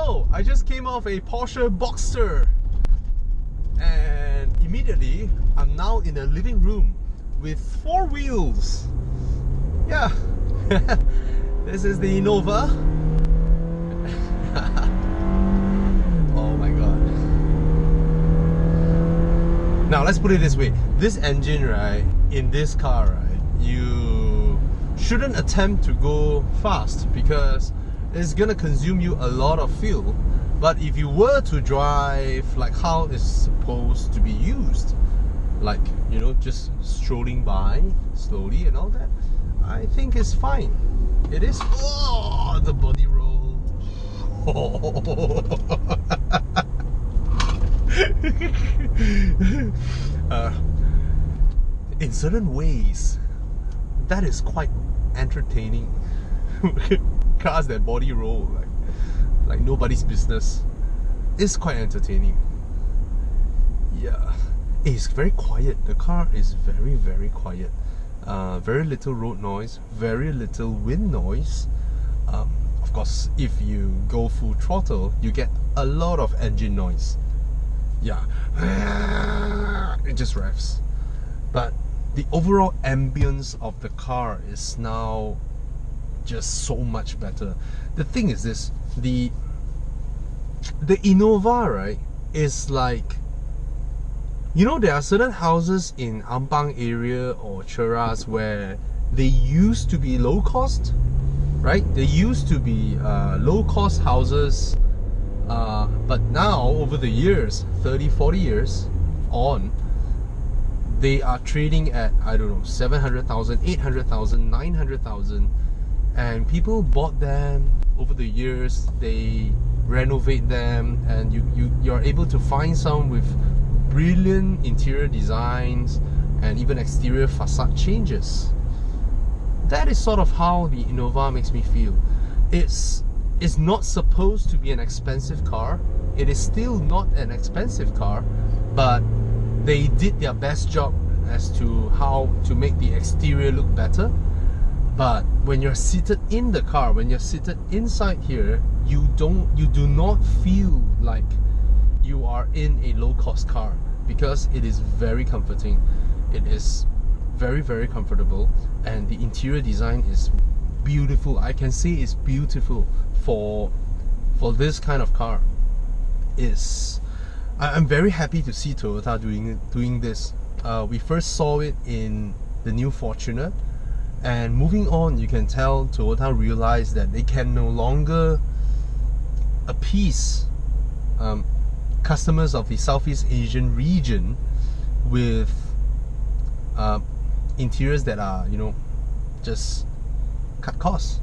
So I just came off a Porsche Boxster, and immediately I'm now in a living room with 4 wheels. Yeah. This is the Innova. Oh my god. Now let's put it this way. This engine, right, in this car, right, you shouldn't attempt to go fast because it's gonna consume you a lot of fuel. But if you were to drive like how it's supposed to be used, like, you know, just strolling by slowly and all that, I think it's fine. It is. Oh, the body roll. In certain ways, that is quite entertaining. Cars that body roll like nobody's business. It's quite entertaining. Yeah, it's very quiet. The car is very, very quiet. Very little road noise, very little wind noise. Of course, if you go full throttle, you get a lot of engine noise. Yeah, it just revs. But the overall ambience of the car is now just so much better. The thing is this, the Innova, right, is like, you know, there are certain houses in Ampang area or Cheras where they used to be low cost, right? They used to be low cost houses, but now over the years, 30-40 years on, they are trading at, I don't know, 700,000, 800,000, 900,000, and people bought them over the years. They renovate them, and you're able to find some with brilliant interior designs and even exterior facade changes. That is sort of how the Innova makes me feel. It's not supposed to be an expensive car. It is still not an expensive car, but they did their best job as to how to make the exterior look better. But when you're seated in the car, when you're seated inside here, you do not feel like you are in a low-cost car, because it is very comforting. It is very, very comfortable, and the interior design is beautiful. I can say it's beautiful for this kind of car. I'm very happy to see Toyota doing this. We first saw it in the new Fortuner, and moving on, you can tell Toyota realized that they can no longer appease customers of the Southeast Asian region with interiors that are, you know, just cut costs.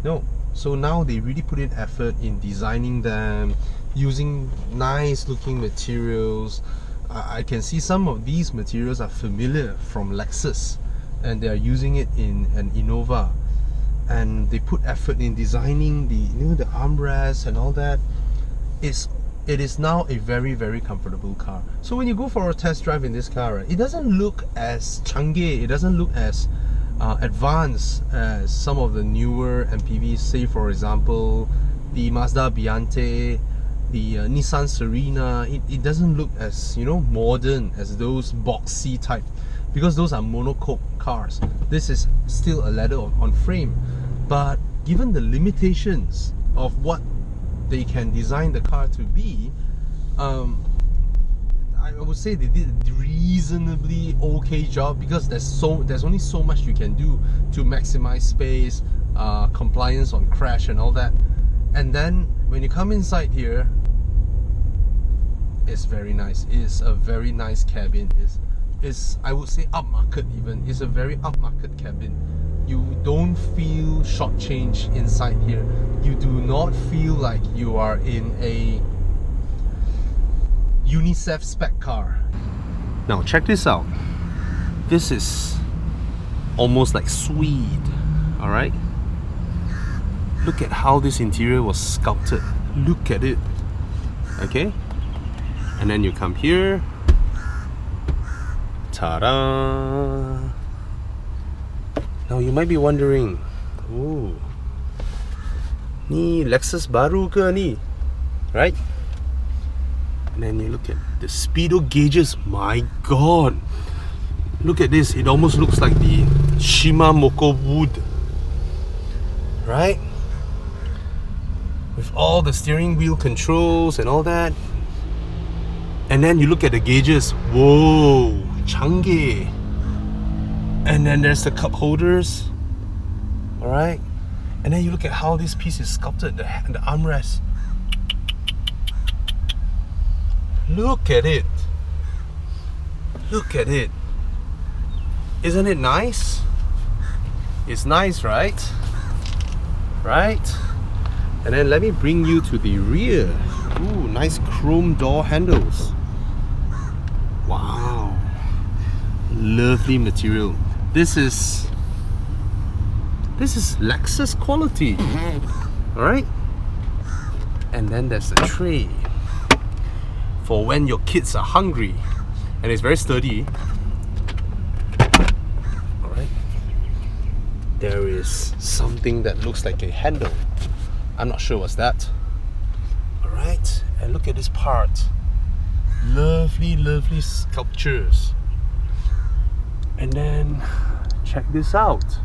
No. So now they really put in effort in designing them, using nice looking materials. I can see some of these materials are familiar from Lexus, and they are using it in an Innova, and they put effort in designing the, you know, the armrests and all that. It is now a very, very comfortable car. So when you go for a test drive in this car, right, it doesn't look as changgeh, it doesn't look as advanced as some of the newer MPVs, say for example the Mazda Biante, the Nissan Serena. It doesn't look as, you know, modern as those boxy type, because those are monocoque cars. This is still a leather on frame, but given the limitations of what they can design the car to be, I would say they did a reasonably okay job, because there's only so much you can do to maximize space, compliance on crash and all that. And then when you come inside here, it's very nice. It's a very nice cabin. It's I would say upmarket even. It's a very upmarket cabin. You don't feel shortchanged inside here. You do not feel like you are in a UNICEF spec car. Now check this out. This is almost like suede. Alright? Look at how this interior was sculpted. Look at it. Okay? And then you come here. Ta-da! Now you might be wondering, oh, ni Lexus baru ke ni? right? And then you look at the speedo gauges. My god, look at this. It almost looks like the Shimamoko wood, right? With all the steering wheel controls and all that. And then you look at the gauges. Whoa, change. And then there's the cup holders. Alright. And then you look at how this piece is sculpted, the armrest. Look at it. Look at it. Isn't it nice? It's nice, right? Right? And then let me bring you to the rear. Ooh, nice chrome door handles. Wow. Lovely material. This is Lexus quality. Alright? And then there's the tray for when your kids are hungry. And it's very sturdy. Alright. There is something that looks like a handle. I'm not sure what's that. Alright, and look at this part. Lovely, lovely sculptures. And then check this out.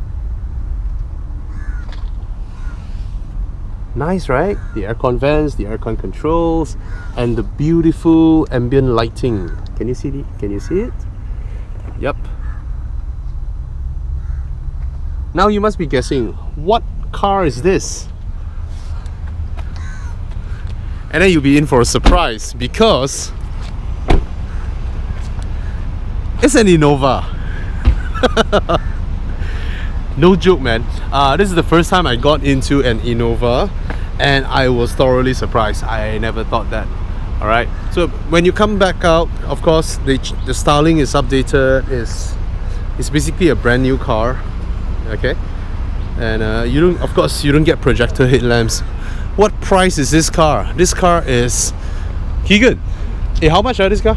Nice, right? The aircon vents, the aircon controls, and the beautiful ambient lighting. Can you see it? Yep. Now you must be guessing, what car is this? And then you'll be in for a surprise because it's an Innova. No joke, man. This is the first time I got into an Innova and I was thoroughly surprised. I never thought that. Alright, so when you come back out, of course the styling is updated. It's basically a brand new car. Okay, and you don't get projector headlamps. What price is this car? This car is Keegan. Hey, how much are this car?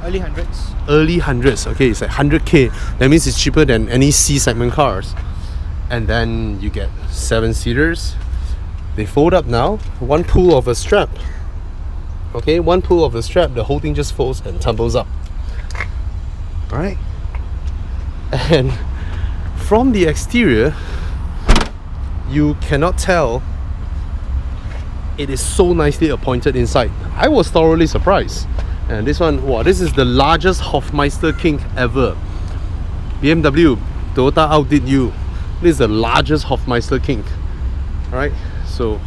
Early hundreds. Early hundreds. Okay, it's like 100k. That means it's cheaper than any C segment cars. And then you get 7-seaters. They fold up now. One pull of a strap. Okay, one pull of the strap, the whole thing just folds and tumbles up. Alright. And from the exterior, you cannot tell. It is so nicely appointed inside. I was thoroughly surprised. And this one, wow, this is the largest Hofmeister kink ever. BMW, Toyota outdid you. This is the largest Hofmeister kink. Alright, so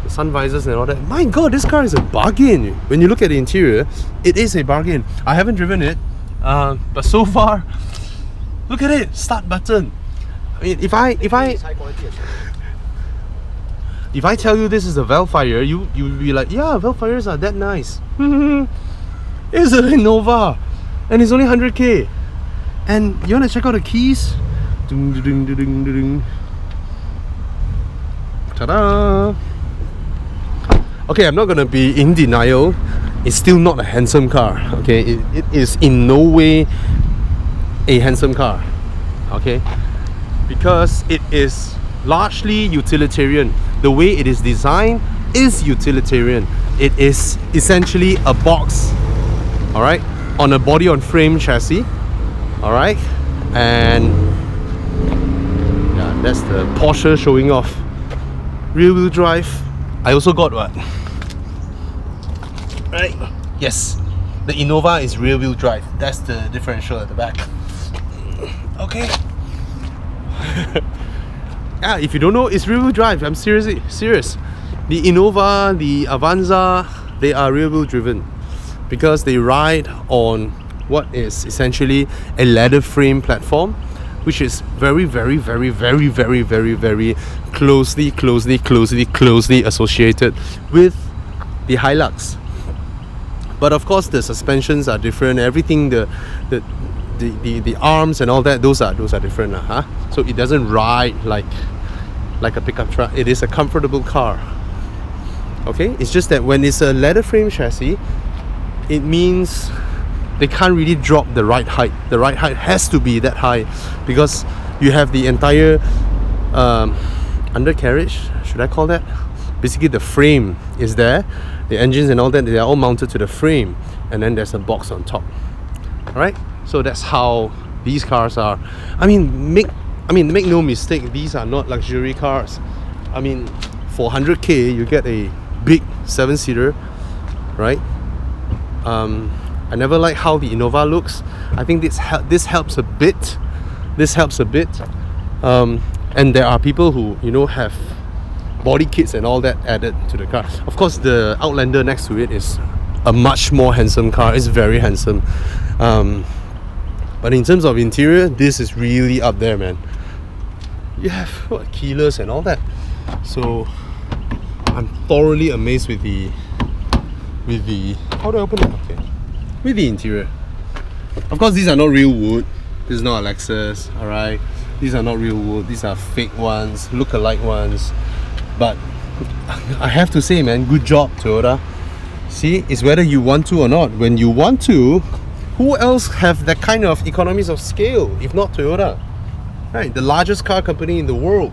the sun visors and all that. My god, this car is a bargain. When you look at the interior, it is a bargain. I haven't driven it, but so far, look at it, start button. I mean, if I tell you this is a Velfire, you'll be like, yeah, Velfires are that nice. It's an Innova and it's only 100k. And you want to check out the keys? Ta-da! Okay, I'm not gonna be in denial. It's still not a handsome car. Okay, it is in no way a handsome car. Okay, because it is largely utilitarian. The way it is designed is utilitarian. It is essentially a box, alright, on a body on frame chassis, alright, and yeah, that's the Porsche showing off. Rear wheel drive. I also got what? Right? Yes, the Innova is rear wheel drive. That's the differential at the back. Okay. Yeah, if you don't know, it's rear wheel drive. I'm serious. The Innova, the Avanza, they are rear wheel driven because they ride on what is essentially a ladder frame platform, which is very closely associated with the Hilux. But of course the suspensions are different, everything, the arms and all that, those are different, so it doesn't ride like a pickup truck. It is a comfortable car. Okay, it's just that when it's a ladder frame chassis, it means they can't really drop the ride height. The ride height has to be that high because you have the entire undercarriage, should I call that? basically the frame is there. The engines and all that, they are all mounted to the frame, and then there's a box on top. Alright, so that's how these cars are. Make no mistake, these are not luxury cars. For 100k you get a big 7-seater, right? I never like how the Innova looks. I think this helps a bit. And there are people who have body kits and all that added to the car. Of course, the Outlander next to it is a much more handsome car. It's very handsome. But in terms of interior, this is really up there, man. You have keyless and all that. So I'm thoroughly amazed with the how do I open it? Okay. With the interior. Of course, these are not real wood. This is not a Lexus, alright? These are not real wood. These are fake ones, look-alike ones. But I have to say, man, good job, Toyota. See, it's whether you want to or not. When you want to, who else have that kind of economies of scale if not Toyota? Right, the largest car company in the world.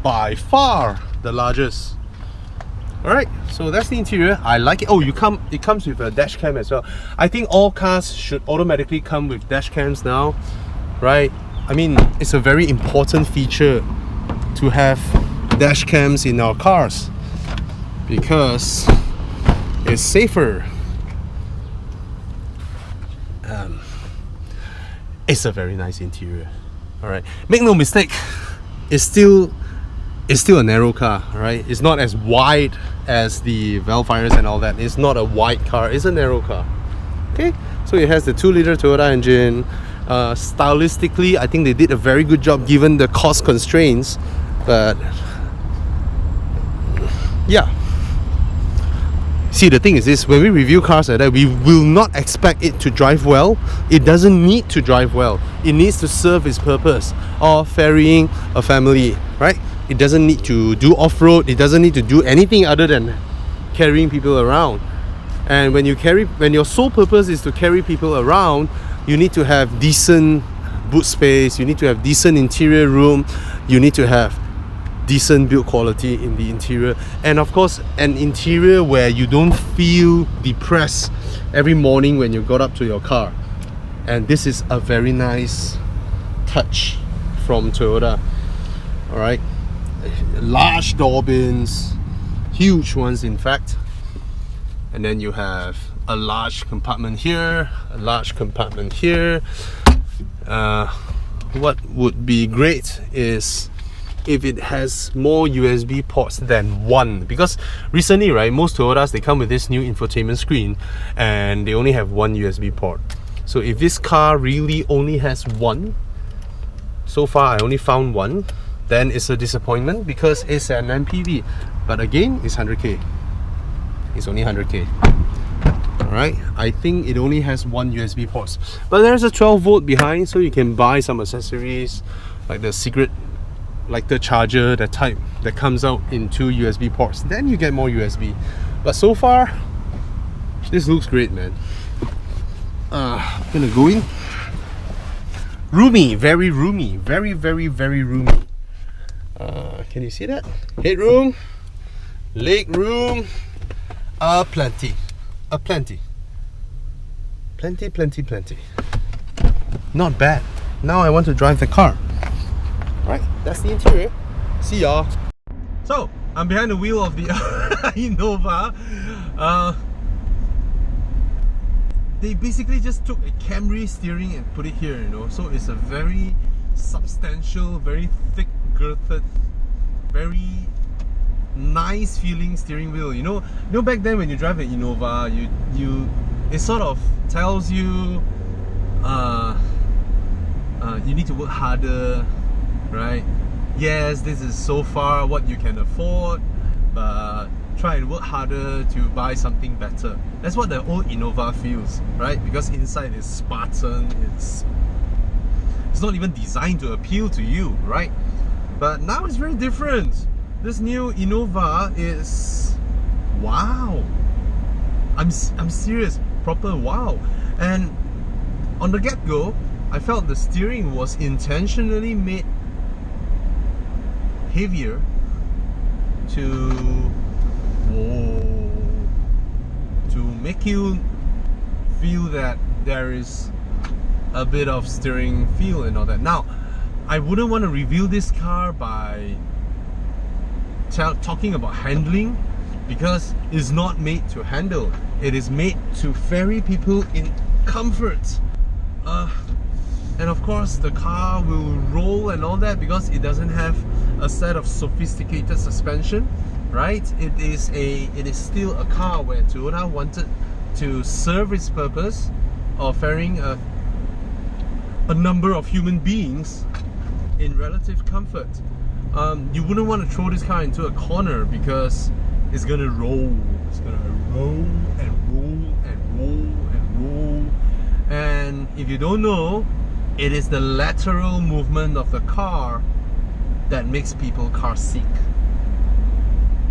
By far the largest. Alright, so that's the interior. I like it. Oh, it comes with a dash cam as well. I think all cars should automatically come with dash cams now, right? It's a very important feature to have dash cams in our cars because it's safer. It's a very nice interior. Alright, make no mistake, it's still a narrow car, right? It's not as wide as the Vellfires and all that. It's not a wide car, it's a narrow car. Okay, so it has the 2-liter Toyota engine. Stylistically, I think they did a very good job given the cost constraints. But yeah. See, the thing is this, when we review cars like that, we will not expect it to drive well. It doesn't need to drive well. It needs to serve its purpose of ferrying a family, right? It doesn't need to do off-road. It doesn't need to do anything other than carrying people around. And when your sole purpose is to carry people around, you need to have decent boot space. You need to have decent interior room. You need to have decent build quality in the interior, and of course an interior where you don't feel depressed every morning when you got up to your car. And this is a very nice touch from Toyota. Alright, large door bins, huge ones in fact, and then you have a large compartment here, a large compartment here. What would be great is if it has more USB ports than one, because recently, right, most Toyotas, they come with this new infotainment screen and they only have one USB port. So if this car really only has one, so far I only found one, then it's a disappointment because it's an MPV. But again, it's 100k. It's only 100k. Alright, I think it only has one USB port, but there's a 12-volt behind, so you can buy some accessories like the secret, like the charger, that type that comes out in 2 USB ports. Then you get more USB. But so far, this looks great, man. I'm gonna go in. Roomy, very roomy, very roomy. Can you see that? Headroom, leg room, plenty. Plenty. Not bad. Now I want to drive the car. Right, that's the interior. See y'all. So, I'm behind the wheel of the Innova. They basically just took a Camry steering and put it here, you know. So it's a very substantial, very thick girthed, very nice feeling steering wheel. You know back then when you drive an Innova, it sort of tells you you need to work harder, right? Yes, this is so far what you can afford, but try and work harder to buy something better. That's what the old Innova feels, right? Because inside is Spartan, it's not even designed to appeal to you, right? But now it's very different. This new Innova is wow. I'm serious, proper wow. And on the get-go, I felt the steering was intentionally made heavier to make you feel that there is a bit of steering feel and all that. Now, I wouldn't want to review this car by talking about handling, because it's not made to handle. It is made to ferry people in comfort. And of course the car will roll and all that because it doesn't have a set of sophisticated suspension, right? It is still a car where Toyota wanted to serve its purpose of ferrying a number of human beings in relative comfort. You wouldn't want to throw this car into a corner because it's gonna roll. It's gonna roll and roll and roll and roll. And if you don't know, it is the lateral movement of the car that makes people car sick.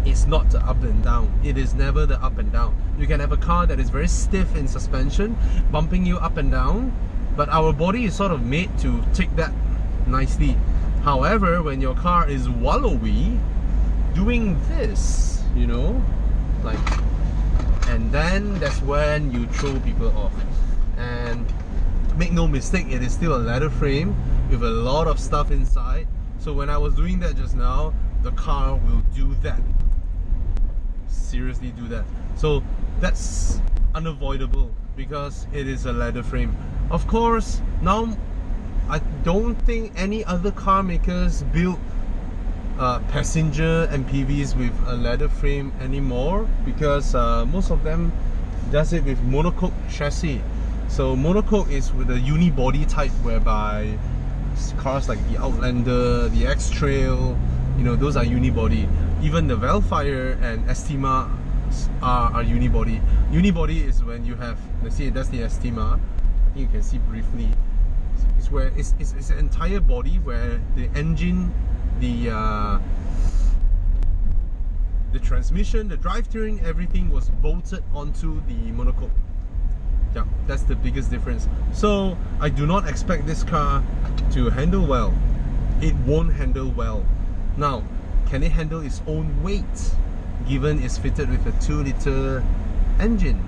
It's not the up and down. It is never the up and down. You can have a car that is very stiff in suspension, bumping you up and down, but our body is sort of made to take that nicely. However, when your car is wallowy, doing this, you know, like, and then that's when you throw people off. And make no mistake, it is still a leather frame with a lot of stuff inside. So when I was doing that just now, the car will do that. Seriously do that. So that's unavoidable because it is a leather frame. Of course, now I don't think any other car makers build passenger MPVs with a leather frame anymore, because most of them does it with monocoque chassis. So monocoque is with a unibody type, whereby cars like the Outlander, the X-Trail, you know, those are unibody. Even the Velfire and Estima are unibody. Unibody is when you have, let's see, that's the Estima. I think you can see briefly. It's where it's an entire body where the engine, the transmission, the drivetrain, everything was bolted onto the monocoque. Yeah, that's the biggest difference. So I do not expect this car to handle well. It won't handle well. Now, can it handle its own weight, given it's fitted with a 2-liter engine?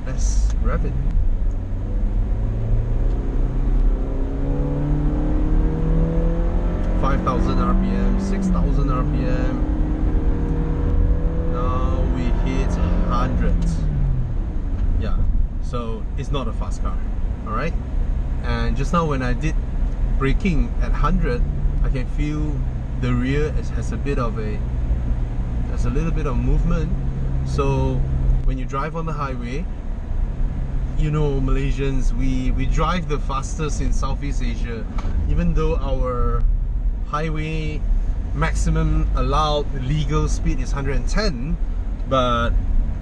Let's rev it. RPM, 6,000 RPM. Now we hit 100. Yeah, so it's not a fast car, alright? And just now when I did braking at 100, I can feel the rear has a little bit of movement. So when you drive on the highway, you know, Malaysians, we drive the fastest in Southeast Asia, even though our highway maximum allowed legal speed is 110, but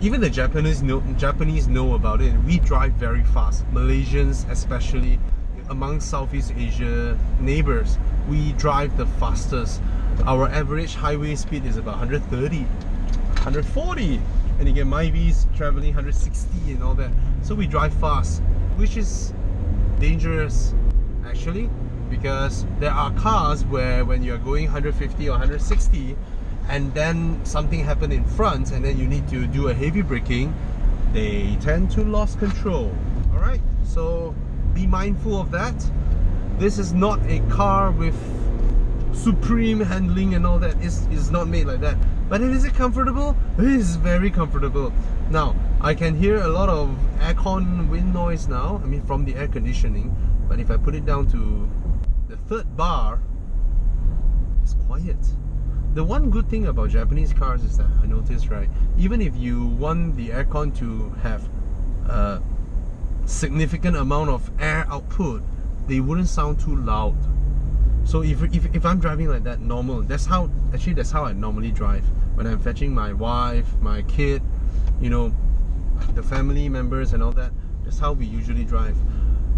even the Japanese know about it. We drive very fast. Malaysians, especially among Southeast Asia neighbors, we drive the fastest. Our average highway speed is about 130, 140, and you get Myvis traveling 160 and all that. So we drive fast, which is dangerous actually, because there are cars where when you're going 150 or 160 and then something happened in front and then you need to do a heavy braking, they tend to lose control. Alright, so be mindful of that. This is not a car with supreme handling and all that. It's not made like that. But is it comfortable? It is very comfortable. Now, I can hear a lot of aircon wind noise now, I mean from the air conditioning, but if I put it down to the third bar, it's quiet. The one good thing about Japanese cars is that I noticed, right, even if you want the aircon to have a significant amount of air output, they wouldn't sound too loud. So if I'm driving like that, normal, that's how I normally drive when I'm fetching my wife, my kid, you know, the family members and all that. That's how we usually drive,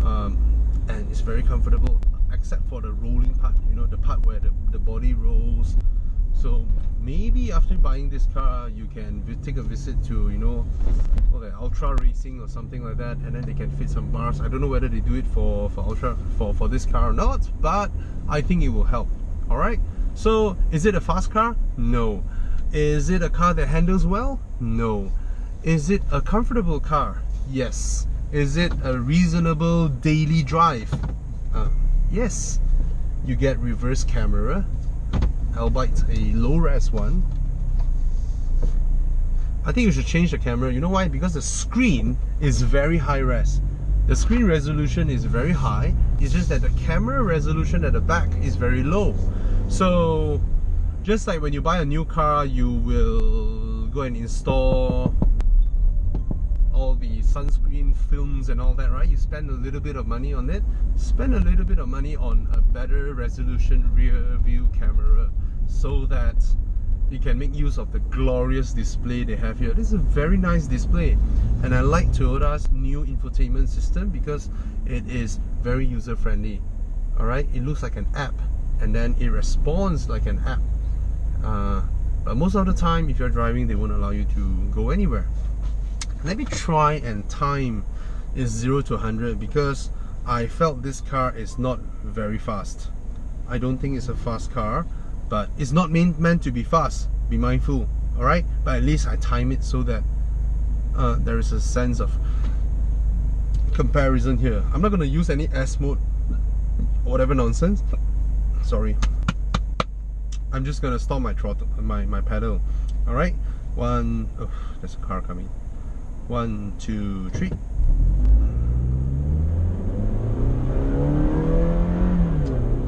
and it's very comfortable, except for the rolling part, you know, the part where the body rolls. So maybe after buying this car, you can take a visit to, you know, like Ultra Racing or something like that, and then they can fit some bars. I don't know whether they do it for this car or not, but I think it will help. Alright, so is it a fast car? No. Is it a car that handles well? No. Is it a comfortable car? Yes. Is it a reasonable daily drive? Yes. You get reverse camera, albeit a low-res one. I think you should change the camera. You know why? Because the screen is very high-res. The screen resolution is very high. It's just that the camera resolution at the back is very low. So, just like when you buy a new car, you will go and install all the sunscreen films and all that, right? You spend a little bit of money on it. Spend a little bit of money on a better resolution rear view camera so that you can make use of the glorious display they have here. This is a very nice display, and I like Toyota's new infotainment system because it is very user friendly. Alright, it looks like an app and then it responds like an app. But most of the time, if you're driving, they won't allow you to go anywhere. Let me try and time is 0 to 100 because I felt this car is not very fast. I don't think it's a fast car, but it's not meant to be fast. Be mindful, alright? But at least I time it so that there is a sense of comparison here. I'm not going to use any S mode or whatever nonsense. Sorry. I'm just going to stop my throttle, my pedal. Alright? Oh, there's a car coming. 1, 2, 3.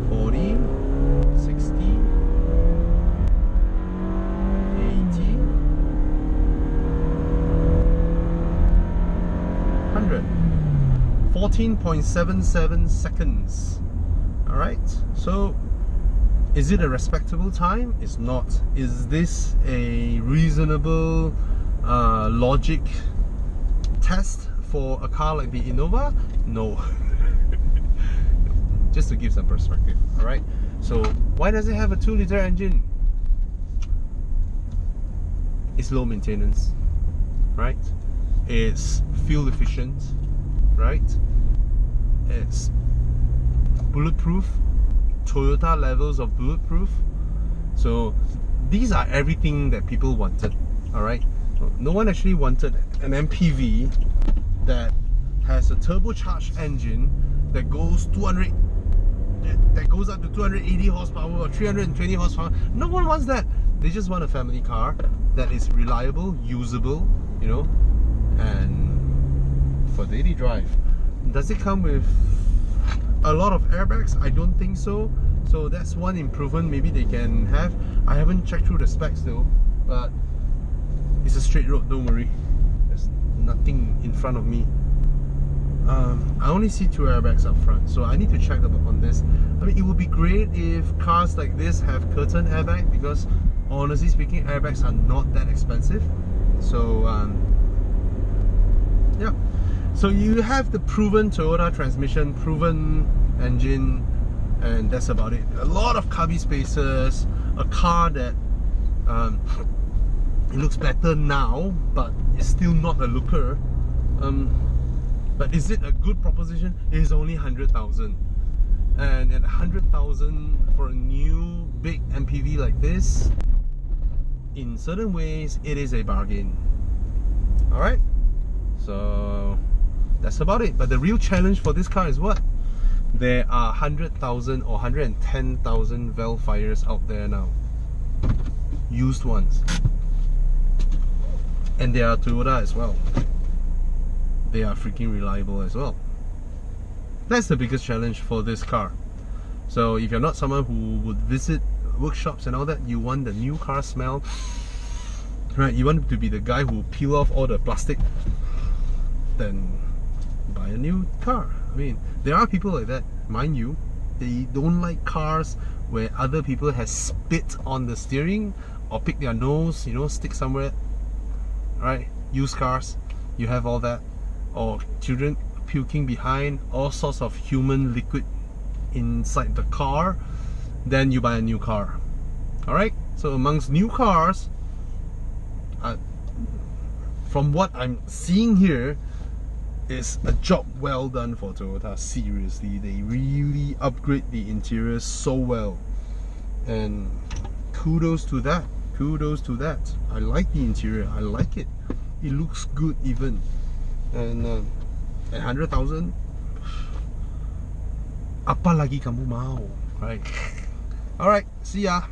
40, 60, 80, 100. 14.77 seconds. Alright, so is it a respectable time? It's not. Is this a reasonable logic test for a car like the Innova? No. Just to give some perspective. Alright, so why does it have a 2-liter engine? It's low maintenance, right? It's fuel efficient, right? It's bulletproof, Toyota levels of bulletproof. So these are everything that people wanted. Alright, no one actually wanted an MPV that has a turbocharged engine that goes up to 280 horsepower or 320 horsepower. No one wants that. They just want a family car that is reliable, usable, you know, and for daily drive. Does it come with a lot of airbags? I don't think so. So that's one improvement maybe they can have. I haven't checked through the specs though, but it's a straight road, don't worry. There's nothing in front of me. I only see 2 airbags up front, so I need to check up on this. I mean, it would be great if cars like this have curtain airbag, because honestly speaking, airbags are not that expensive. So yeah, so you have the proven Toyota transmission, proven engine, and that's about it. A lot of cubby spaces, a car that it looks better now, but it's still not a looker. But is it a good proposition? It is only 100,000, and at 100,000 for a new big MPV like this, in certain ways, it is a bargain. Alright, so that's about it. But the real challenge for this car is what? There are 100,000 or 110,000 Velfires out there now, used ones, and they are Toyota as well. They are freaking reliable as well. That's the biggest challenge for this car. So if you're not someone who would visit workshops and all that, you want the new car smell, right? You want to be the guy who peel off all the plastic, then buy a new car. I mean, there are people like that, mind you. They don't like cars where other people have spit on the steering or pick their nose, you know, stick somewhere, right? Used cars, you have all that. Or children puking behind, all sorts of human liquid inside the car, then you buy a new car. Alright, so amongst new cars, from what I'm seeing here, is a job well done for Toyota. Seriously, they really upgrade the interior so well, and kudos to that. kudos to that. I like the interior. I like it. It looks good even. And at 100,000, apa lagi kamu mau, right? All right, see ya.